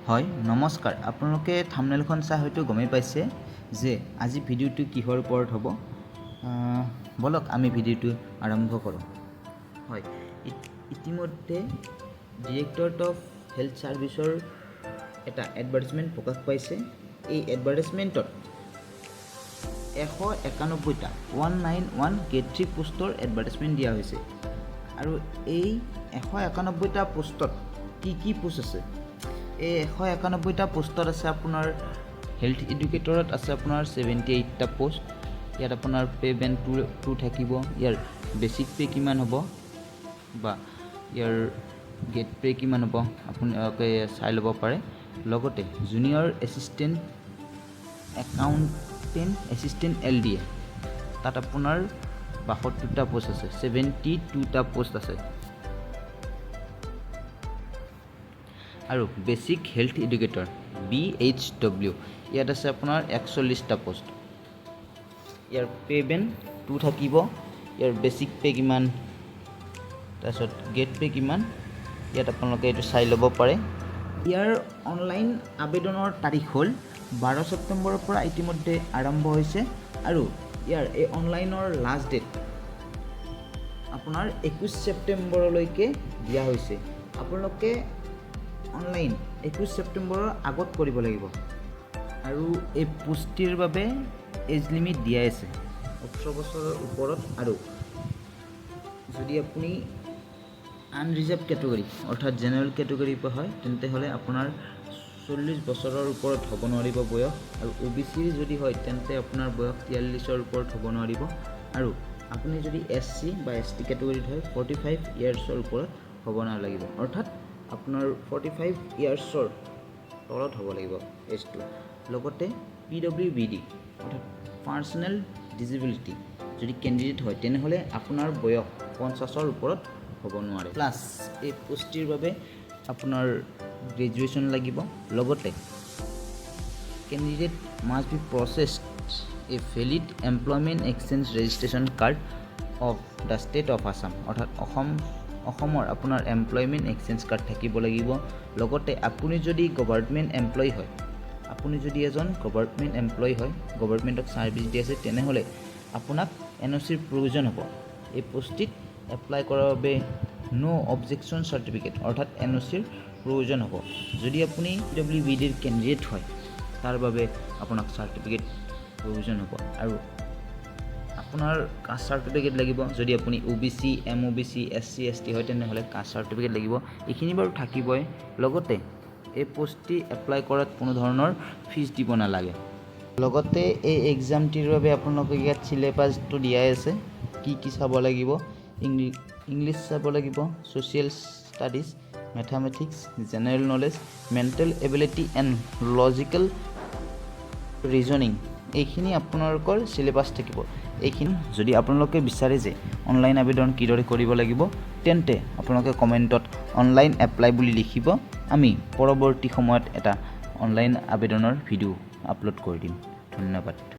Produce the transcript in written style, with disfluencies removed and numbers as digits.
হয় নমস্কাৰ আপোনালোকে থাম্বনেইলখন চাই হয়তো গমেই পাইছে যে আজি ভিডিওটো কিহৰ ওপৰত হ'ব বলক আমি ভিডিওটো আৰম্ভ কৰোঁ হয় ইতিমধ্যে ডিৰেক্টৰেট অফ হেল্থ সাৰ্ভিসৰ এটা এডভাৰটাইজমেন্ট প্ৰকাশ পাইছে এই এডভাৰটাইজমেন্টত 191টা 191 গ্ৰেড 3 পোষ্টৰ এডভাৰটাইজমেন্ট দিয়া হৈছে আৰু এই 191টা পোষ্টত কি পোষ্ট আছে এই 191টা পোষ্টত আছে আপোনাৰ হেল্থ এডুকেটৰত আছে আপোনাৰ 78টা পোষ্ট ইয়াত আপোনাৰ পে বেণ্ড 2 থাকিব ইয়াৰ বেসিক পে কিমান হ'ব বা ইয়াৰ গেট পে কিমান হ'ব আপোনালোকে চাই ল'ব পাৰে লগতে junior assistant accountant assistant LDA তাত আপোনাৰ 72টা পোষ্ট আছে 72টা পোষ্ট আছে আৰু বেসিক হেল্থ এডুকেটৰ BHW ইয়াত আছে আপোনাৰ 41টা পোষ্ট ইয়াৰ পে বেণ্ড 2 থাকিব ইয়াৰ বেসিক পে কিমান তাৰপিছত গেট পে কিমান ইয়াত আপোনালোকে এইটো চাই ল'ব পাৰে ইয়াৰ অনলাইন আবেদনৰ তাৰিখ হ'ল 12 ছেপ্টেম্বৰৰ পৰা ইতিমধ্যে আৰম্ভ হৈছে আৰু ইয়াৰ এই অনলাইনৰ লাষ্ট ডেট আপোনাৰ 21 ছেপ্টেম্বৰলৈকে দিয়া হৈছে আপোনালোকে অনলাইন 21 ছেপ্টেম্বৰৰ আগত কৰিব লাগিব আৰু এই পুষ্টিৰ বাবে এজ লিমিট দিয়া আছে 18 বছৰৰ ওপৰত আৰু যদি আপুনি আনৰিজাৰ্ভ ক্যাটেগৰী অৰ্থাৎ জেনাৰেল ক্যাটেগৰী হয় তেন্তে হলে আপোনাৰ 40 বছৰৰ ওপৰত হ'ব নোৱাৰিব বয়স আৰু ওবিসি যদি হয় তেন্তে আপোনাৰ বয়স 43ৰ ওপৰত হ'ব নোৱাৰিব আৰু আপুনি যদি এসসি বা এসটি ক্যাটেগৰীত হয় 45 ইয়াৰ্ছৰ ওপৰত হ'ব নালাগিব অৰ্থাৎ আপোনাৰ 45 ইয়াৰ্ছৰ তলত হ'ব লাগিব এজটো লগতে PWBD অৰ্থাৎ পাৰ্সোনেল ডিসেবিলিটি যদি ক্যান্ডিডেট হয় তেনেহলে আপোনাৰ বয়স 50ৰ ওপৰত হ'ব নোৱাৰে প্লাস এই পুষ্টিৰ বাবে আপোনাৰ গ্ৰেজুৱেচন লাগিব লগতে candidate must be processed a valid employment exchange registration card of the state of Assam অৰ্থাৎ অসমৰ আপোনাৰ এমপ্লয়মেন্ট এক্সচেঞ্জ কাৰ্ড থাকিব লাগিব লগতে আপুনি যদি গভৰ্ণমেণ্ট এমপ্লয়ী হয় আপুনি যদি এজন গভৰ্ণমেণ্ট এমপ্লয়ী হয় গভৰ্ণমেণ্টক সাৰ্ভিস দি আছে তেনেহলে আপোনাক এনওসিৰ প্ৰয়োজন হ'ব এই পোষ্টিত এপ্লাই কৰাৰ বাবে নো অবজেকশন সাৰ্টিফিকেট অৰ্থাৎ এনওসিৰ প্ৰয়োজন হ'ব যদি আপুনি PWBDৰ ক্যান্ডিডেট হয় তাৰ বাবে আপোনাক সাৰ্টিফিকেট প্ৰয়োজন হ'ব আৰু আপোনাৰ কাষ্ট সাৰ্টিফিকেট লাগিব যদি আপুনি ওবিসি এমওবিসি এসসি এসটি হয় তেনেহলে কাষ্ট সাৰ্টিফিকেট লাগিব এইখিনি বাৰু থাকিবই লগতে এই পোষ্টি এপ্লাই কৰাত কোনো ধৰণৰ ফিজ দিব নালাগে লগতে এই এক্সামটিৰ বাবে আপোনালোকে ইয়াত সিলেবাসটো দিয়াই আছে কি চাব লাগিব ইংলিছ চাব লাগিব social studies mathematics general knowledge mental ability and logical reasoning এইখিনি আপোনালোকৰ সিলেবাস থাকিব এইখিনি যদি আপোনালোকে বিচাৰে যে অনলাইন আবেদন কিদৰে কৰিব লাগিব তেন্তে আপোনালোকে কমেন্টত অনলাইন এপ্লাই বুলি লিখিব আমি পৰৱৰ্তী সময়ত এটা অনলাইন আবেদনৰ ভিডিও আপলোড কৰি দিম ধন্যবাদ